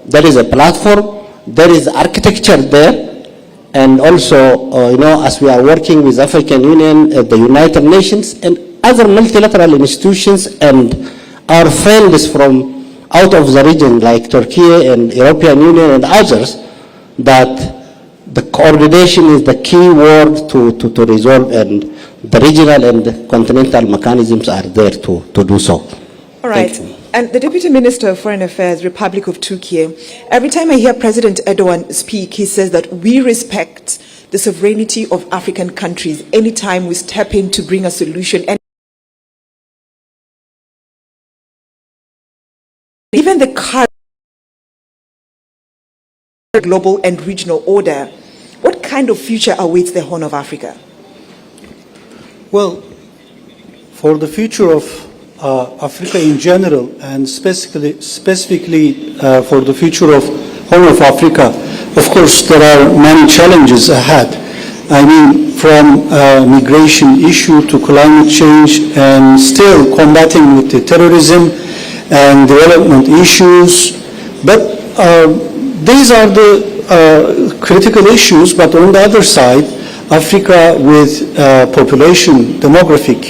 there is a platform, there is architecture there, and also, as we are working with African Union, the United Nations, and other multilateral institutions, and our friends from out of the region, like Turkey and European Union and others, that the coordination is the key word to resolve, and the regional and continental mechanisms are there to do so. All right. And the Deputy Minister of Foreign Affairs, Republic of Turkey, every time I hear President Erdogan speak, he says that we respect the sovereignty of African countries anytime we step in to bring a solution. And even the current global and regional order, what kind of future awaits the Horn of Africa? Well, for the future of Africa in general, and specifically for the future of Horn of Africa, of course, there are many challenges ahead. I mean, from migration issue to climate change, and still combating with the terrorism and development issues. But these are the critical issues. But on the other side, Africa with population, demographic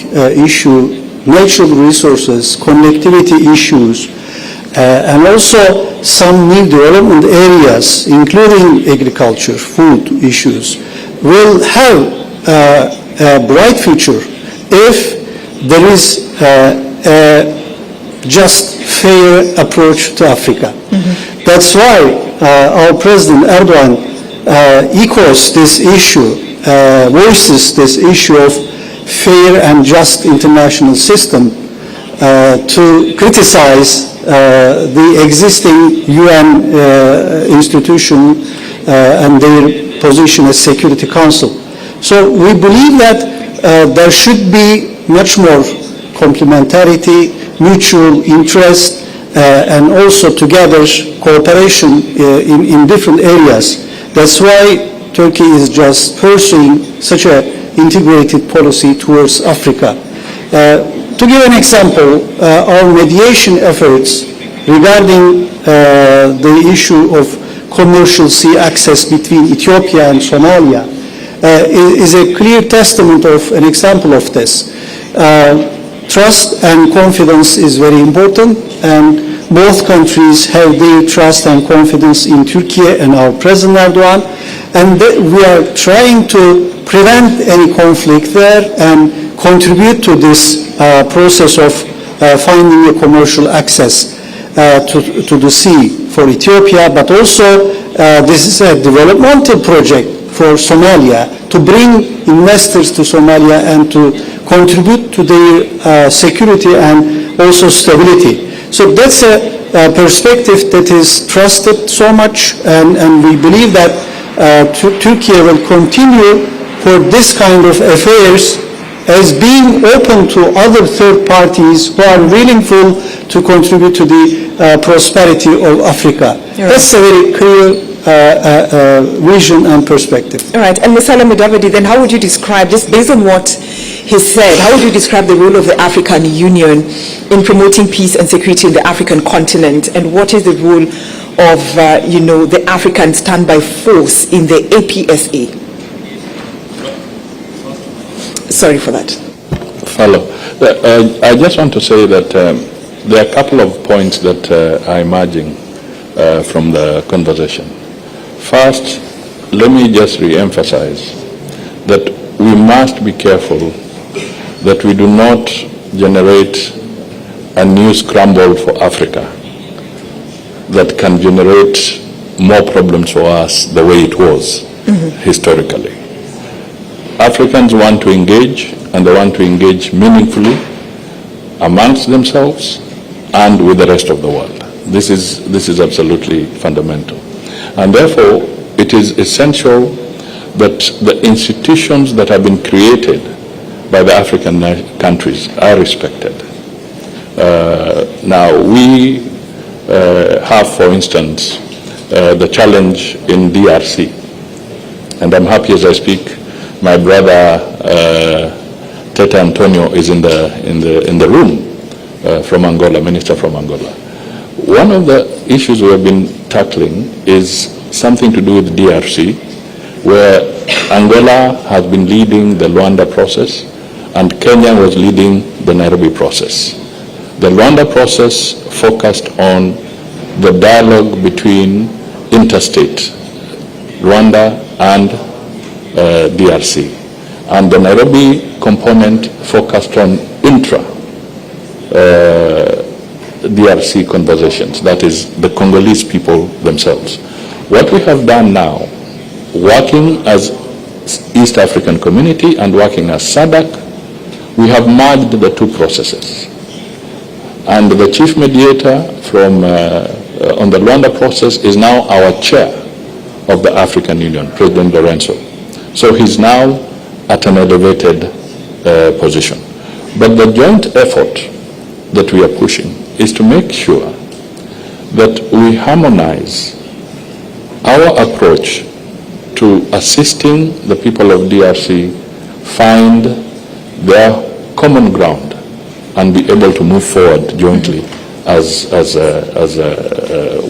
issue, natural resources, connectivity issues, and also some new development areas, including agriculture, food issues, will have a bright future if there is a just, fair approach to Africa. Mm-hmm. That's why our President Erdogan echoes this issue, voices this issue of fair and just international system to criticize the existing UN institution and their position as Security Council. So we believe that there should be much more complementarity, mutual interest, and also together cooperation in different areas. That's why Turkey is just pursuing such an integrated policy towards Africa. To give an example, our mediation efforts regarding the issue of commercial sea access between Ethiopia and Somalia is a clear testament of an example of this. Trust and confidence is very important, and both countries have their trust and confidence in Turkey and our President Erdogan, and we are trying to prevent any conflict there and contribute to this process of finding a commercial access to the sea for Ethiopia, but also this is a developmental project for Somalia to bring investors to Somalia and to contribute to their security and also stability. So that's a perspective that is trusted so much, and we believe that Turkey will continue for this kind of affairs as being open to other third parties who are willing to contribute to the prosperity of Africa. Right. That's a very clear vision and perspective. All right, and Mr. Al-Mudavadi, then how would you describe, just based on what he said, how would you describe the role of the African Union in promoting peace and security in the African continent, and what is the role of, the African standby force in the APSA? Sorry for that. Follow. I just want to say that there are a couple of points that are emerging from the conversation. First, let me just re-emphasize that we must be careful that we do not generate a new scramble for Africa that can generate more problems for us the way it was historically. Africans want to engage, and they want to engage meaningfully amongst themselves and with the rest of the world. This is absolutely fundamental. And therefore, it is essential that the institutions that have been created by the African countries are respected. Now, we have, for instance, the challenge in DRC. And I'm happy as I speak, my brother Tete Antonio is in the room from Angola, Minister from Angola. One of the issues we have been tackling is something to do with DRC, where Angola has been leading the Luanda process and Kenya was leading the Nairobi process. The Luanda process focused on the dialogue between interstate, Rwanda and DRC. And the Nairobi component focused on DRC conversations, that is the Congolese people themselves. What we have done now, working as East African Community and working as SADC, we have merged the two processes. And the chief mediator from on the Luanda process is now our chair of the African Union, President Lorenzo. So he's now at an elevated position. But the joint effort that we are pushing is to make sure that we harmonize our approach to assisting the people of DRC find their common ground and be able to move forward jointly as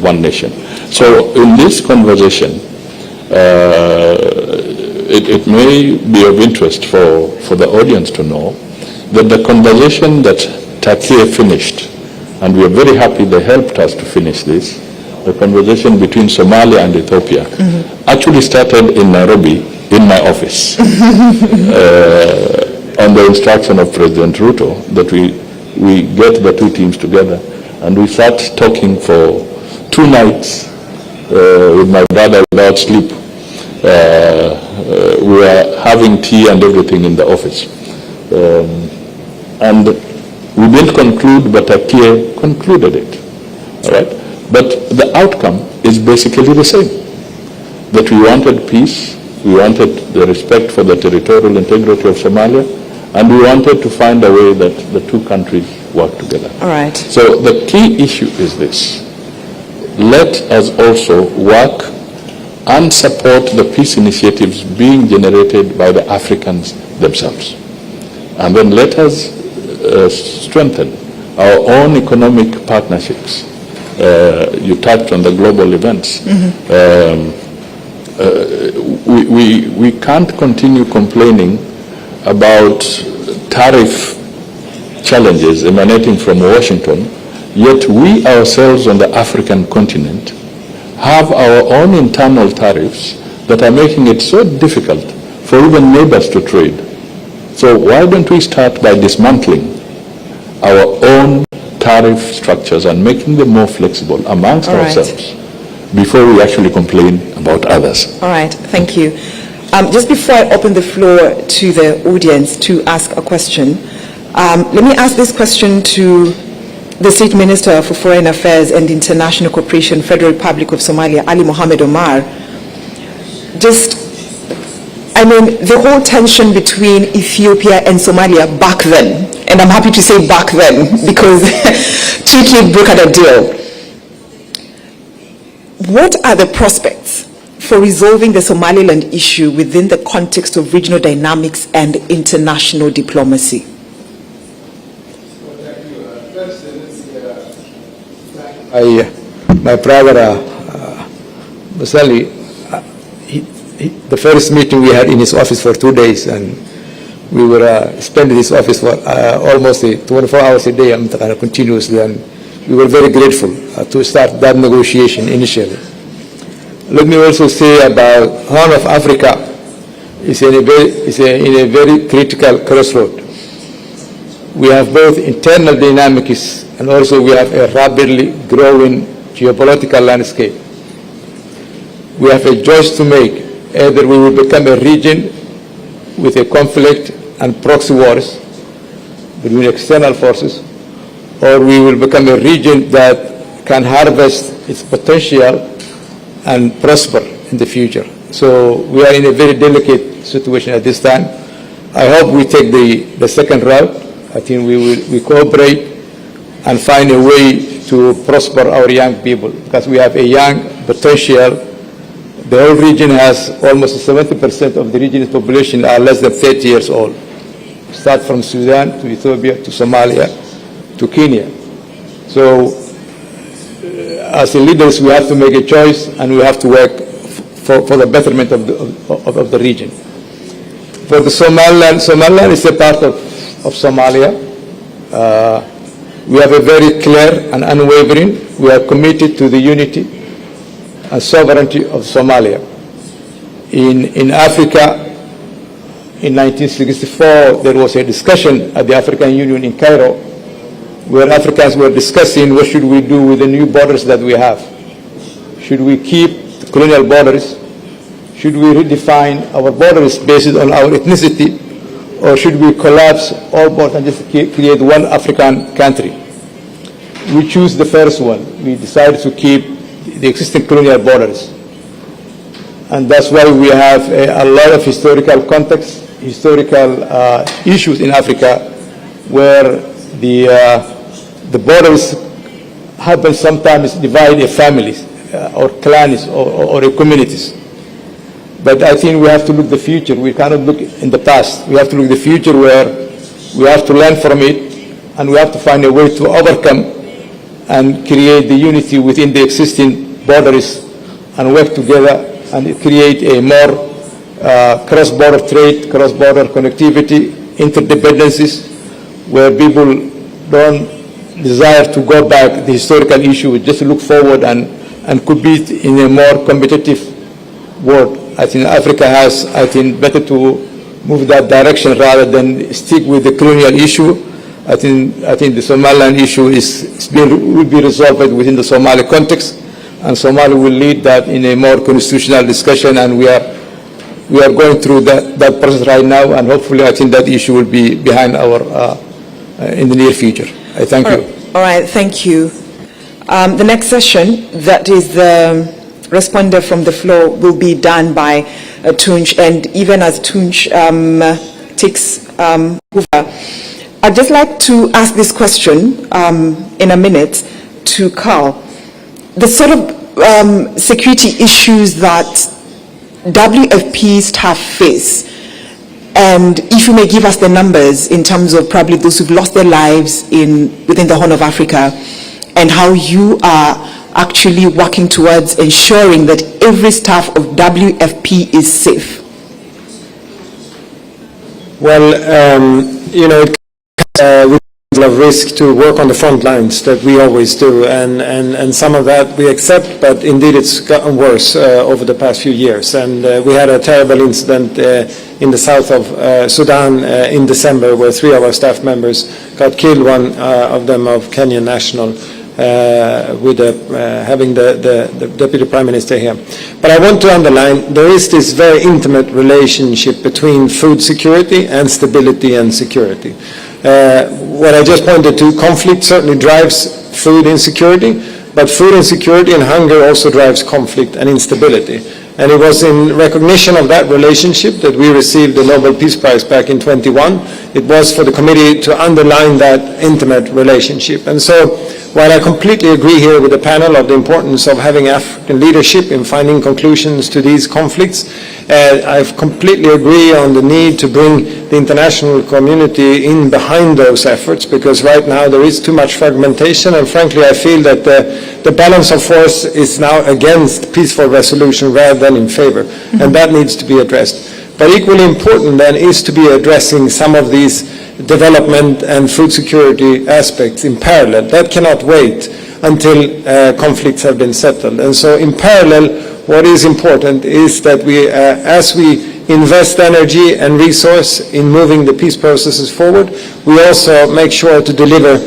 one nation. So in this conversation, it may be of interest for the audience to know that the conversation that Takia finished, and we are very happy they helped us to finish this, the conversation between Somalia and Ethiopia, actually started in Nairobi in my office on the instruction of President Ruto that we get the two teams together, and we sat talking for 2 nights with my brother without sleep. We were having tea and everything in the office. And we didn't conclude, but Akie concluded it. All right? But the outcome is basically the same. That we wanted peace, we wanted the respect for the territorial integrity of Somalia, and we wanted to find a way that the two countries work together. All right. So the key issue is this. Let us also work and support the peace initiatives being generated by the Africans themselves. And then let us strengthen our own economic partnerships. You touched on the global events. We can't continue complaining about tariff challenges emanating from Washington, yet we ourselves on the African continent have our own internal tariffs that are making it so difficult for even neighbors to trade. So why don't we start by dismantling our own tariff structures and making them more flexible amongst ourselves before we actually complain about others? All right, thank you. Just before I open the floor to the audience to ask a question, let me ask this question to the State Minister for Foreign Affairs and International Cooperation, Federal Republic of Somalia, Ali Mohammed Omar. The whole tension between Ethiopia and Somalia back then, and I'm happy to say back then because Turkey brokered a deal. What are the prospects for resolving the Somaliland issue within the context of regional dynamics and international diplomacy? My brother Musali, the first meeting we had in his office for 2 days, and we were spending his office for almost 24 hours a day continuously, and we were very grateful to start that negotiation initially. Let me also say about Horn of Africa is in a very critical crossroad. We have both internal dynamics and also we have a rapidly growing geopolitical landscape. We have a choice to make. Either we will become a region with a conflict and proxy wars between external forces, or we will become a region that can harvest its potential and prosper in the future. So we are in a very delicate situation at this time. I hope we take the second route. I think we cooperate and find a way to prosper our young people, because we have a young potential. The whole region has almost 70% of the region's population are less than 30 years old. Start from Sudan to Ethiopia to Somalia to Kenya. So as the leaders, we have to make a choice, and we have to work for the betterment of the region. For the Somaliland is a part of Somalia. We have a very clear and unwavering. We are committed to the unity and sovereignty of Somalia. In Africa, in 1964, there was a discussion at the African Union in Cairo where Africans were discussing what should we do with the new borders that we have. Should we keep the colonial borders? Should we redefine our borders based on our ethnicity? Or should we collapse all borders and just create one African country? We choose the first one. We decided to keep the existing colonial borders. And that's why we have a lot of historical context, historical issues in Africa where the borders happen sometimes divide families or clans or communities. But I think we have to look the future. We cannot look in the past. We have to look the future where we have to learn from it, and we have to find a way to overcome and create the unity within the existing borders and work together and create a more cross-border trade, cross-border connectivity, interdependencies, where people don't desire to go back the historical issue, just look forward and compete in a more competitive world. I think Africa has, better to move that direction rather than stick with the colonial issue. I think the Somaliland issue will be resolved within the Somali context, and Somalia will lead that in a more constitutional discussion, and we are going through that process right now, and hopefully I think that issue will be behind our in the near future. I thank you. All right, thank you. The next session, that is the responder from the floor, will be done by Tunj, and even as Tunj takes over, I'd just like to ask this question in a minute to Carl. The sort of security issues that WFP staff face, and if you may give us the numbers in terms of probably those who've lost their lives within the Horn of Africa, and how you are actually working towards ensuring that every staff of WFP is safe. Well, with a level of risk to work on the front lines that we always do, and some of that we accept, but indeed it's gotten worse over the past few years. And we had a terrible incident in the south of Sudan in December where 3 of our staff members got killed, one of them of Kenyan national, with having the Deputy Prime Minister here. But I want to underline, there is this very intimate relationship between food security and stability and security. What I just pointed to, conflict certainly drives food insecurity, but food insecurity and hunger also drives conflict and instability. And it was in recognition of that relationship that we received the Nobel Peace Prize back in 21. It was for the committee to underline that intimate relationship. And so, while I completely agree here with the panel of the importance of having African leadership in finding conclusions to these conflicts, I completely agree on the need to bring the international community in behind those efforts, because right now there is too much fragmentation, and frankly I feel that the balance of force is now against peaceful resolution rather than in favor, and that needs to be addressed. But equally important then is to be addressing some of these development and food security aspects in parallel. That cannot wait until conflicts have been settled. And so in parallel, what is important is that we, as we invest energy and resource in moving the peace processes forward, we also make sure to deliver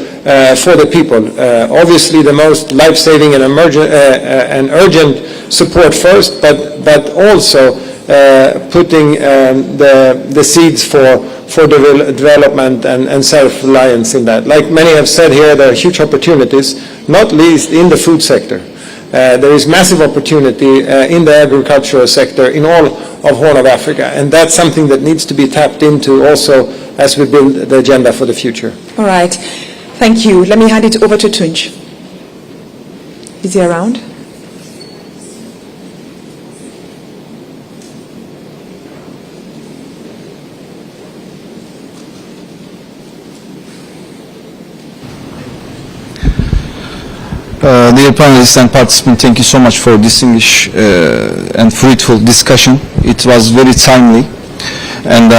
for the people. Obviously the most life-saving and urgent support first, but also putting the seeds for development and self-reliance in that. Like many have said here, there are huge opportunities, not least in the food sector. There is massive opportunity in the agricultural sector in all of Horn of Africa, and that's something that needs to be tapped into also as we build the agenda for the future. All right, thank you. Let me hand it over to Tunj. Is he around? Dear panelists and participants, thank you so much for this distinguished and fruitful discussion. It was very timely. And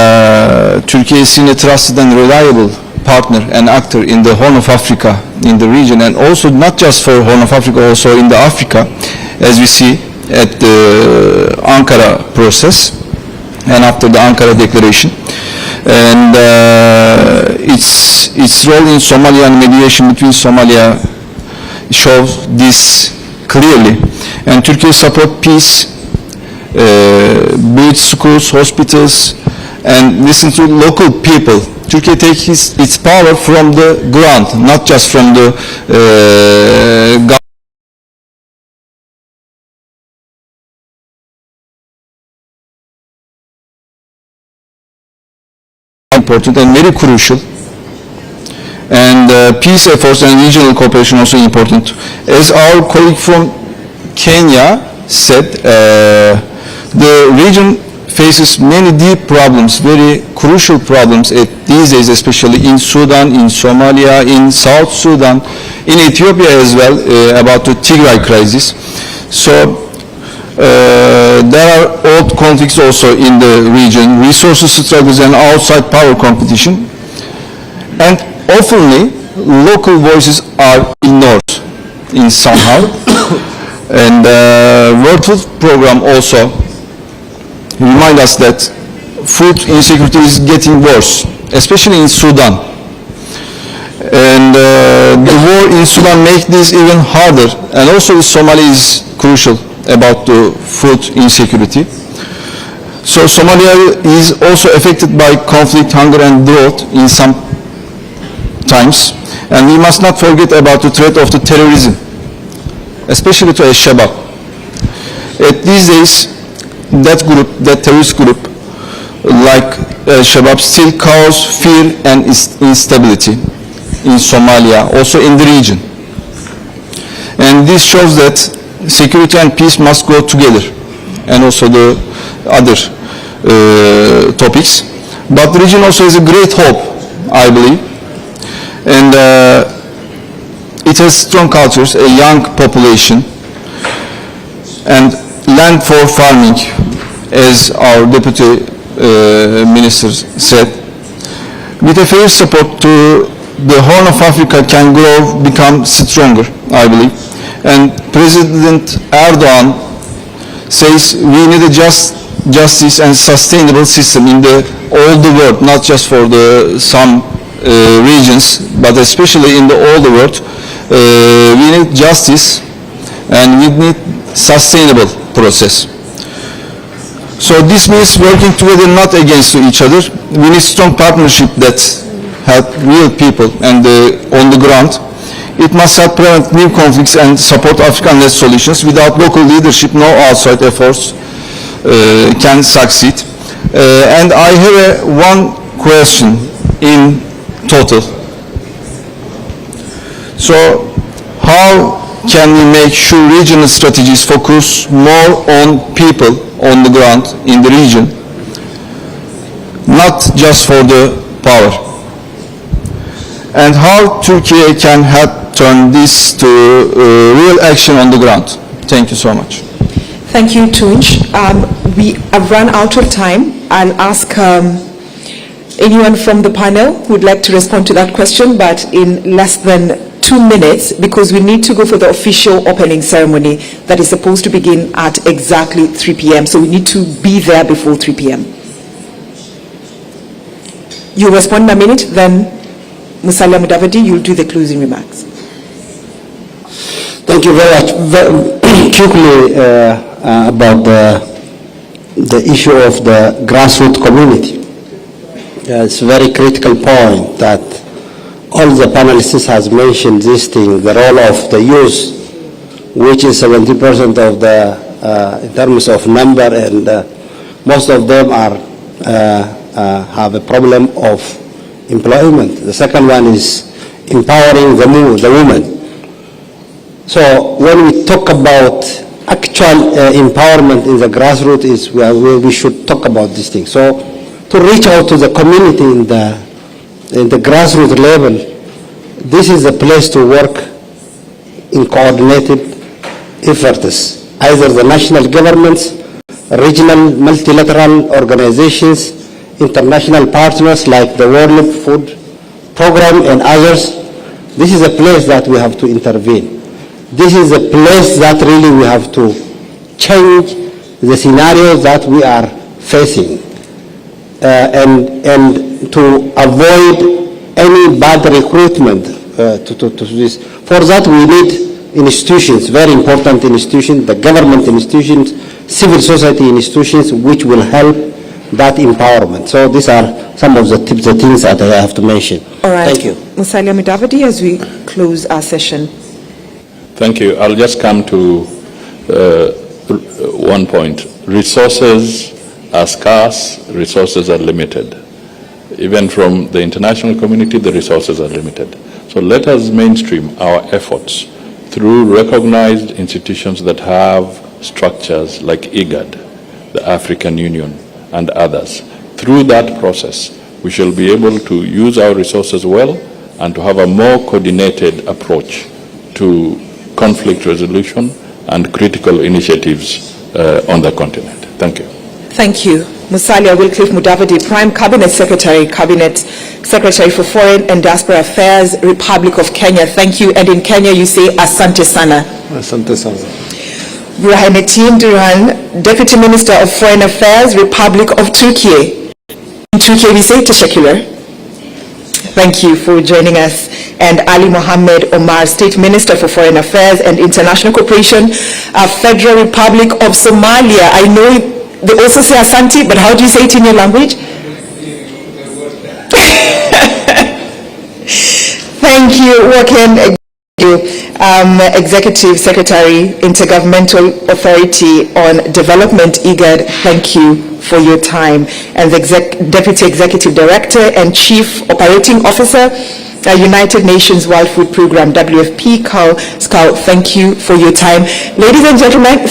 Turkey is seen a trusted and reliable partner and actor in the Horn of Africa, in the region, and also not just for Horn of Africa, also in the Africa, as we see at the Ankara process and after the Ankara Declaration. And its role in Somalia and mediation between Somalia shows this clearly. And Turkey support peace, build schools, hospitals, and listen to local people. Turkey takes its power from the ground, not just from the government. Important and very crucial, and peace efforts and regional cooperation also important. As our colleague from Kenya said, the region faces many deep problems, very crucial problems these days, especially in Sudan, in Somalia, in South Sudan, in Ethiopia as well, about the Tigray crisis. So there are old conflicts also in the region, resources struggles and outside power competition, and oftenly local voices are ignored in somehow. And World Food Program also remind us that food insecurity is getting worse, especially in Sudan. And the war in Sudan makes this even harder, and also Somalia is crucial about the food insecurity. So Somalia is also affected by conflict, hunger and drought in some times. And we must not forget about the threat of the terrorism, especially to Al-Shabaab. At these days, that terrorist group, like Al-Shabaab, still cause fear and instability in Somalia, also in the region. And this shows that security and peace must go together, and also the other topics. But the region also has a great hope, I believe, and it has strong cultures, a young population, and land for farming, as our Deputy Minister said. With a fair support to the Horn of Africa can grow, become stronger, I believe. And President Erdogan says we need a justice and sustainable system in all the world, not just for some regions, but especially in all the world. We need justice and we need sustainable process. So this means working together, not against each other. We need strong partnership that help real people and on the ground. It must help prevent new conflicts and support African-led solutions. Without local leadership, no outside efforts can succeed. And I have one question in total. So how can we make sure regional strategies focus more on people on the ground in the region, not just for the power? And how Turkey can help turn this to real action on the ground? Thank you so much. Thank you, Tunç. We have run out of time. I'll ask anyone from the panel who would like to respond to that question, but in less than 2 minutes, because we need to go for the official opening ceremony that is supposed to begin at exactly 3 p.m. So we need to be there before 3 p.m. You respond in a minute, then Musalia Mudavadi, you'll do the closing remarks. Thank you very much. Very quickly about the issue of the grassroots community. It's a very critical point that all the panelists has mentioned this thing, the role of the youth, which is 70% of the, in terms of number, and most of them are have a problem of employment. The second one is empowering the women. So when we talk about actual empowerment in the grassroots, is where we should talk about this thing. So to reach out to the community in the grassroots level, this is the place to work in coordinated efforts, either the national governments, regional multilateral organizations, international partners like the World Food Program and others. This is a place that we have to intervene. This is a place that really we have to change the scenarios that we are facing and to avoid any bad recruitment to this. For that we need institutions, very important institutions, the government institutions, civil society institutions, which will help that empowerment. So these are some of the things that I have to mention. All right. Thank you. Musalia Mudavadi, as we close our session. Thank you. I'll just come to one point. Resources are scarce, resources are limited. Even from the international community, the resources are limited. So let us mainstream our efforts through recognized institutions that have structures like IGAD, the African Union, and others. Through that process, we shall be able to use our resources well and to have a more coordinated approach to conflict resolution and critical initiatives on the continent. Thank you. Thank you. Musalia Wycliffe Mudavadi, Prime Cabinet Secretary for Foreign and Diaspora Affairs, Republic of Kenya. Thank you. And in Kenya, you say Asante Sana. Asante sana. Burhanettin Duran, Deputy Minister of Foreign Affairs, Republic of Turkey. In Turkey, we say Teşekkürler. Thank you for joining us. And Ali Mohammed Omar, State Minister for Foreign Affairs and International Cooperation, Federal Republic of Somalia. I know they also say Asante, but how do you say it in your language? Thank you, Joaquin. Executive Secretary, Intergovernmental Authority on Development, IGAD, thank you for your time. And the Deputy Executive Director and Chief Operating Officer, United Nations World Food Program, WFP, Carl Scow, thank you for your time. Ladies and gentlemen,